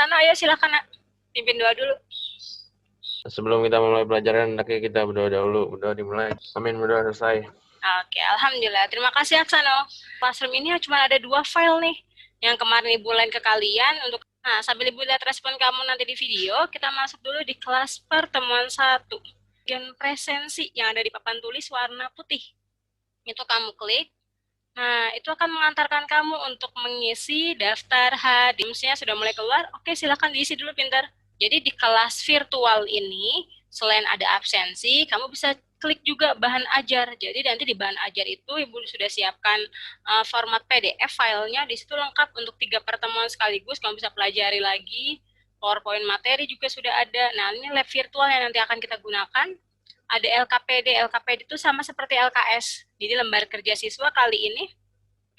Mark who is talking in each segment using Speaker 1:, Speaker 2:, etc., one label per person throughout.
Speaker 1: Aksana, ayo silakan nak. Pimpin doa dulu.
Speaker 2: Sebelum kita mulai pelajaran, hendaknya kita berdoa dahulu. Berdoa dimulai. Amin, berdoa selesai.
Speaker 1: Oke, alhamdulillah. Terima kasih Aksano. Classroom ini cuma ada 2 file nih. Yang kemarin Ibu lain ke kalian untuk sambil Ibu lihat respon kamu nanti di video, kita masuk dulu di kelas pertemuan 1. Bagian presensi yang ada di papan tulis warna putih. Itu kamu klik. Nah, itu akan mengantarkan kamu untuk mengisi daftar hadimsnya sudah mulai keluar. Oke, silakan diisi dulu pintar. Jadi di kelas virtual ini, selain ada absensi, kamu bisa klik juga bahan ajar. Jadi nanti di bahan ajar itu Ibu sudah siapkan format PDF filenya, di situ lengkap untuk 3 pertemuan sekaligus, kamu bisa pelajari lagi. PowerPoint materi juga sudah ada. Nah, ini lab virtual yang nanti akan kita gunakan. Ada LKPD. LKPD itu sama seperti LKS. Jadi lembar kerja siswa kali ini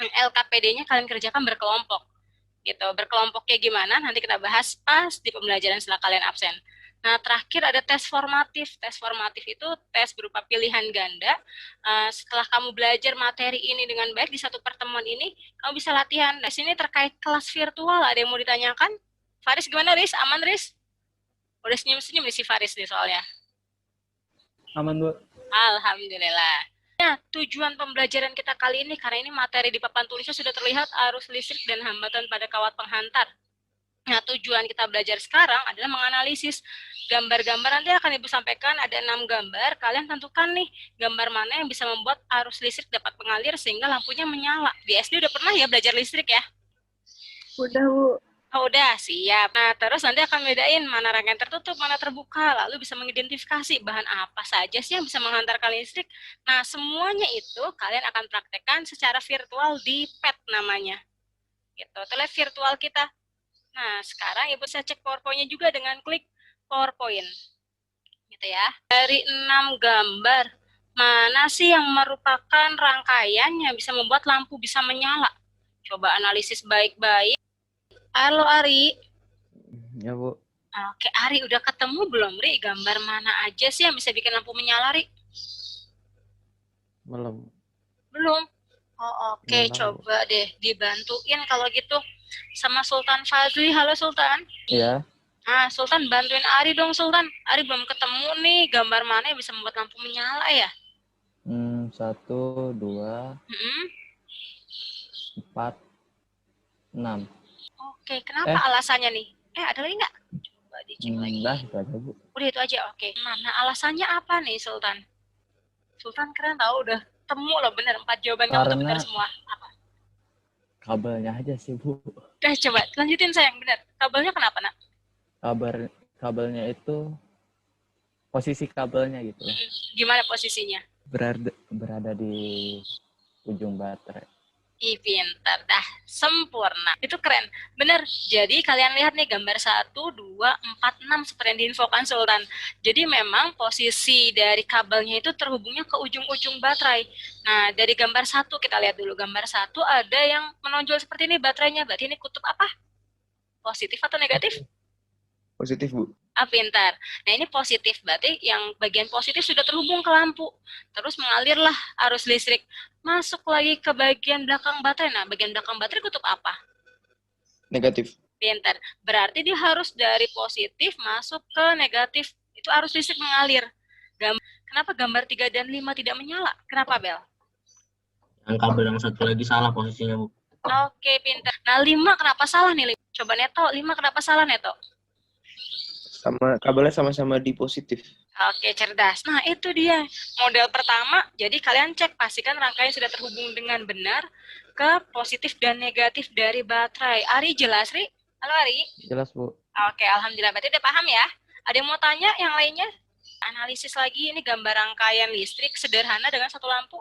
Speaker 1: LKPD-nya kalian kerjakan berkelompok. Gitu. Berkelompoknya gimana? Nanti kita bahas pas di pembelajaran setelah kalian absen. Nah, terakhir ada tes formatif. Tes formatif itu tes berupa pilihan ganda. Setelah kamu belajar materi ini dengan baik di satu pertemuan ini, kamu bisa latihan. Di sini terkait kelas virtual, ada yang mau ditanyakan? Faris gimana, Riz? Aman, Riz? Udah senyum-senyum nih si Faris nih soalnya.
Speaker 3: Aman, Bu.
Speaker 1: Alhamdulillah. Nah, tujuan pembelajaran kita kali ini, karena ini materi di papan tulisnya sudah terlihat arus listrik dan hambatan pada kawat penghantar. Nah, tujuan kita belajar sekarang adalah menganalisis gambar-gambar. Nanti akan Ibu sampaikan ada 6 gambar. Kalian tentukan nih, gambar mana yang bisa membuat arus listrik dapat mengalir sehingga lampunya menyala. Di SD udah pernah ya belajar listrik ya?
Speaker 4: Udah, Bu.
Speaker 1: Oh, udah, siap. Nah, terus nanti akan bedain mana rangkaian tertutup, mana terbuka. Lalu bisa mengidentifikasi bahan apa saja sih yang bisa menghantarkan listrik. Nah, semuanya itu kalian akan praktekkan secara virtual di PET namanya. Gitu, lab virtual kita. Nah, sekarang Ibu bisa cek PowerPoint-nya juga dengan klik PowerPoint. Gitu ya. Dari 6 gambar, mana sih yang merupakan rangkaian yang bisa membuat lampu bisa menyala? Coba analisis baik-baik. Halo Ari.
Speaker 3: Ya, Bu.
Speaker 1: Oke, Ari udah ketemu belum, Ri? Gambar mana aja sih yang bisa bikin lampu menyala, Ri?
Speaker 3: Belum.
Speaker 1: Belum? Oh, oke. Coba deh dibantuin kalau gitu sama Sultan Fazli. Halo Sultan.
Speaker 3: Iya.
Speaker 1: Nah, Sultan bantuin Ari dong, Sultan. Ari belum ketemu nih gambar mana yang bisa membuat lampu menyala ya?
Speaker 3: 1, 2, 4, 6.
Speaker 1: Oke, kenapa alasannya nih? Ada lagi nggak? Coba dicek lagi.
Speaker 3: Udah, itu aja, Bu.
Speaker 1: Udah itu aja, oke. Nah, alasannya apa nih, Sultan? Sultan keren tahu, udah temu loh bener. 4 jawaban kamu tuh bener semua. Apa?
Speaker 3: Kabelnya aja sih, Bu.
Speaker 1: Coba lanjutin sayang, bener. Kabelnya kenapa, nak?
Speaker 3: Kabelnya itu, posisi kabelnya gitu.
Speaker 1: Gimana posisinya?
Speaker 3: Berada di ujung baterai.
Speaker 1: Ih, pintar dah, sempurna. Itu keren, bener. Jadi kalian lihat nih gambar 1, 2, 4, 6 seperti yang diinfokan Sultan. Jadi memang posisi dari kabelnya itu terhubungnya ke ujung-ujung baterai. Nah, dari gambar 1 kita lihat dulu. Gambar 1 ada yang menonjol seperti ini baterainya. Berarti ini kutub apa? Positif atau negatif?
Speaker 5: Positif, Bu.
Speaker 1: Pintar. Nah, ini positif, berarti yang bagian positif sudah terhubung ke lampu. Terus mengalirlah arus listrik. Masuk lagi ke bagian belakang baterai. Nah, bagian belakang baterai kutub apa?
Speaker 5: Negatif.
Speaker 1: Pintar. Berarti dia harus dari positif masuk ke negatif. Itu arus listrik mengalir. Kenapa gambar 3 dan 5 tidak menyala? Kenapa, Bel?
Speaker 2: Yang kabel yang satu lagi salah posisinya, Bu.
Speaker 1: Oke, pintar. Nah, 5 kenapa salah nih? Coba Neto, 5 kenapa salah, Neto?
Speaker 5: Kabelnya sama-sama di positif.
Speaker 1: Oke, cerdas. Nah, itu dia. Model pertama, jadi kalian cek, pastikan rangkaian sudah terhubung dengan benar ke positif dan negatif dari baterai. Ari, jelas, Ri? Halo, Ari?
Speaker 3: Jelas, Bu.
Speaker 1: Oke, alhamdulillah. Berarti udah paham ya? Ada yang mau tanya yang lainnya? Analisis lagi, ini gambar rangkaian listrik sederhana dengan satu lampu.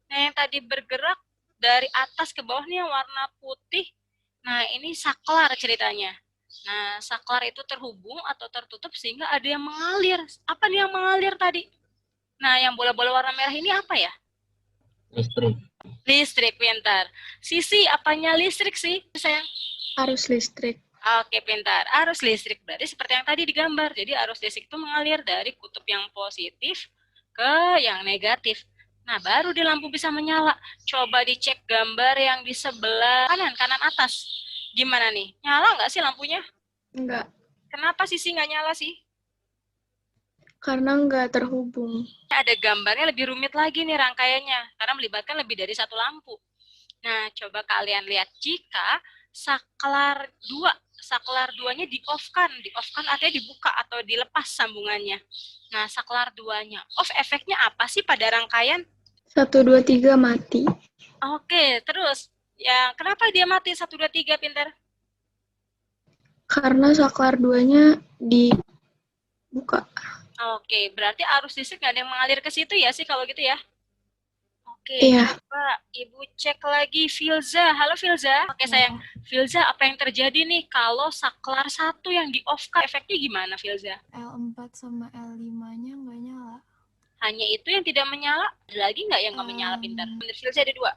Speaker 1: Nah, yang tadi bergerak dari atas ke bawah nih yang warna putih. Nah, ini saklar ceritanya. Nah, saklar itu terhubung atau tertutup sehingga ada yang mengalir. Apa nih yang mengalir tadi? Nah, yang bola-bola warna merah ini apa ya?
Speaker 2: Listrik.
Speaker 1: Listrik, pintar. Sisi, apanya listrik sih, sayang?
Speaker 4: Arus listrik.
Speaker 1: Oke, pintar. Arus listrik berarti seperti yang tadi digambar. Jadi arus listrik itu mengalir dari kutub yang positif ke yang negatif. Nah, baru di lampu bisa menyala. Coba dicek gambar yang di sebelah kanan atas. Gimana nih? Nyala nggak sih lampunya?
Speaker 4: Enggak,
Speaker 1: Kenapa Sisi nggak nyala sih?
Speaker 4: karena enggak terhubung.
Speaker 1: Ada gambarnya lebih rumit lagi nih rangkaiannya, karena melibatkan lebih dari satu lampu. Nah, coba kalian lihat jika saklar 2, saklar 2-nya di-off-kan. Di-off-kan artinya dibuka atau dilepas sambungannya. Nah, saklar 2-nya off, efeknya apa sih pada rangkaian?
Speaker 4: 1, 2, 3 mati.
Speaker 1: Oke, terus ya kenapa dia mati 1, 2, 3 pintar?
Speaker 4: Karena saklar 2-nya dibuka.
Speaker 1: Oke, berarti arus listrik nggak ada yang mengalir ke situ ya sih kalau gitu ya? Oke,
Speaker 4: Iya.
Speaker 1: coba Ibu cek lagi Filza. Halo Filza. Oke sayang, Filza apa yang terjadi nih kalau saklar 1 yang di-off-kan? Efeknya gimana Filza?
Speaker 6: L4 sama L5-nya nggak nyala.
Speaker 1: Hanya itu yang tidak menyala? Ada lagi nggak yang nggak menyala pintar? Bener Filza ada 2?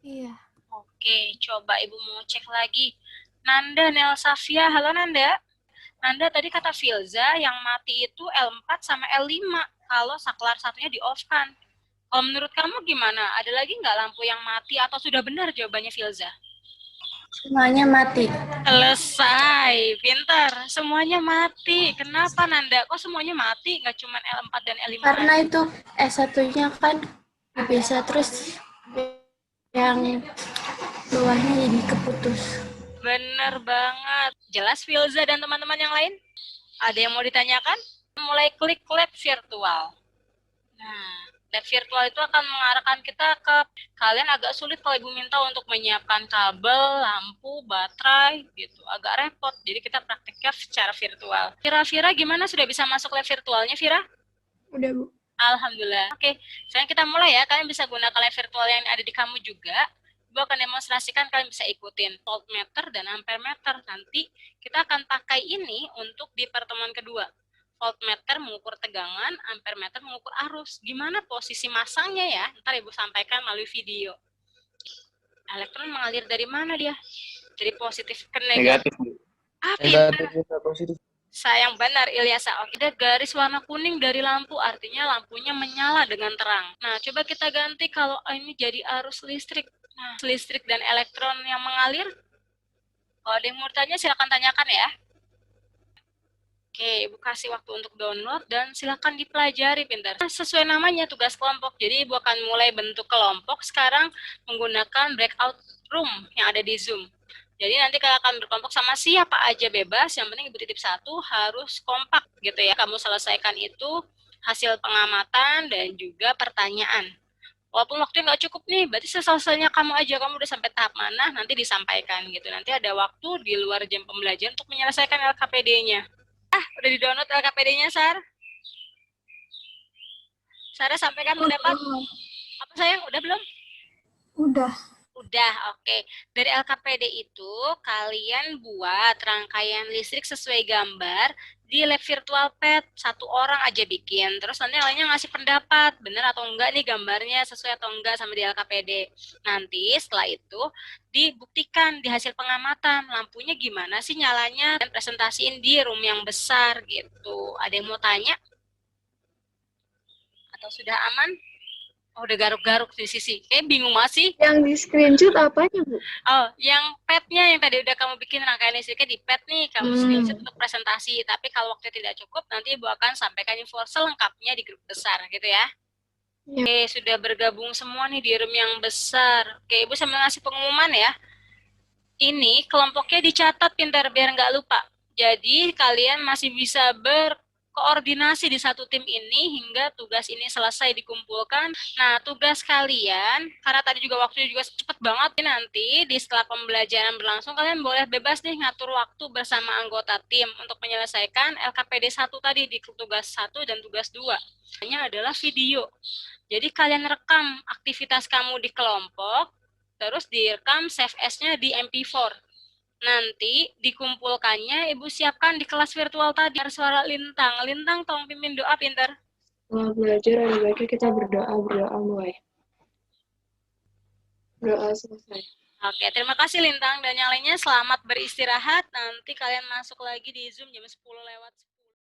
Speaker 6: Iya.
Speaker 1: Oke, coba Ibu mau cek lagi. Nanda Nelsafia, halo Nanda. Nanda tadi kata Filza yang mati itu L4 sama L5 kalau saklar satunya di-off-kan. Kalau menurut kamu gimana? Ada lagi nggak lampu yang mati atau sudah benar jawabannya Filza?
Speaker 7: Semuanya mati.
Speaker 1: Selesai, pintar. Semuanya mati. Kenapa Nanda? Kok semuanya mati? Nggak cuma L4 dan L5?
Speaker 7: Karena itu S1-nya kan bisa terus yang bawahnya jadi keputus.
Speaker 1: Bener banget. Jelas Filza dan teman-teman yang lain? Ada yang mau ditanyakan? Mulai klik lab virtual. Nah, lab virtual itu akan mengarahkan kita ke kalian agak sulit kalau Ibu minta untuk menyiapkan kabel, lampu, baterai gitu. Agak repot. Jadi kita praktiknya secara virtual. Vira gimana sudah bisa masuk lab virtualnya, Vira?
Speaker 4: Udah, Bu.
Speaker 1: Alhamdulillah. Oke, sekarang kita mulai ya. Kalian bisa gunakan lab virtual yang ada di kamu juga. Ibu akan demonstrasikan, kalian bisa ikutin voltmeter dan ampermeter. Nanti kita akan pakai ini untuk di pertemuan kedua. Voltmeter mengukur tegangan, ampermeter mengukur arus. Gimana posisi masangnya ya? Ntar Ibu sampaikan melalui video. Elektron mengalir dari mana dia? Dari positif ke negatif.
Speaker 5: Negatif, Bu.
Speaker 1: Pintar.
Speaker 5: Negatif ke positif.
Speaker 1: Sayang benar Ilyasa. Oke, ada garis warna kuning dari lampu, artinya lampunya menyala dengan terang. Nah, coba kita ganti kalau ini jadi arus listrik. Nah, listrik dan elektron yang mengalir. Kalau ada yang mau tanya, silakan tanyakan ya. Oke, Ibu kasih waktu untuk download dan silakan dipelajari pintar. Sesuai namanya, tugas kelompok. Jadi Ibu akan mulai bentuk kelompok sekarang menggunakan breakout room yang ada di Zoom. Jadi nanti kalian akan berkelompok sama siapa aja bebas, yang penting Ibu titip 1 harus kompak gitu ya. Kamu selesaikan itu hasil pengamatan dan juga pertanyaan. Walaupun waktunya nggak cukup nih, berarti selesainya kamu aja, kamu udah sampai tahap mana, nanti disampaikan gitu. Nanti ada waktu di luar jam pembelajaran untuk menyelesaikan LKPD-nya. Udah di-download LKPD-nya, Sar? Sarah sampaikan pendapat. Apa sayang, udah belum?
Speaker 6: Udah.
Speaker 1: Udah, oke. Dari LKPD itu, kalian buat rangkaian listrik sesuai gambar di lab virtual pad. 1 orang aja bikin. Terus nanti lainnya ngasih pendapat, bener atau enggak nih gambarnya, sesuai atau enggak sama di LKPD. Nanti setelah itu, dibuktikan di hasil pengamatan, lampunya gimana sih nyalanya, dan presentasiin di room yang besar gitu. Ada yang mau tanya? Atau sudah aman? Oh, udah garuk-garuk di sisi. Bingung masih.
Speaker 4: Yang di screenshot apanya, Bu?
Speaker 1: Oh, yang pad-nya yang tadi udah kamu bikin rangkaian listriknya di pad nih, kamu screenshot untuk presentasi. Tapi kalau waktu tidak cukup, nanti Ibu akan sampaikan info selengkapnya di grup besar, gitu ya.
Speaker 4: Ya.
Speaker 1: Oke, sudah bergabung semua nih di room yang besar. Oke, Ibu sambil ngasih pengumuman ya. Ini kelompoknya dicatat pintar biar nggak lupa. Jadi kalian masih bisa berkoordinasi di satu tim ini hingga tugas ini selesai dikumpulkan. Nah, tugas kalian, karena tadi juga waktunya juga cepet banget, nanti di setelah pembelajaran berlangsung, kalian boleh bebas nih ngatur waktu bersama anggota tim untuk menyelesaikan LKPD 1 tadi di tugas 1 dan tugas 2. Ini adalah video. Jadi kalian rekam aktivitas kamu di kelompok, terus direkam save as-nya di MP4. Nanti dikumpulkannya Ibu siapkan di kelas virtual tadi. Suara Lintang. Lintang tolong pimpin doa pintar.
Speaker 4: Setelah belajar ada baiknya kita berdoa mulai. Doa selesai.
Speaker 1: Oke, terima kasih Lintang dan yang lainnya selamat beristirahat. Nanti kalian masuk lagi di Zoom jam 10 lewat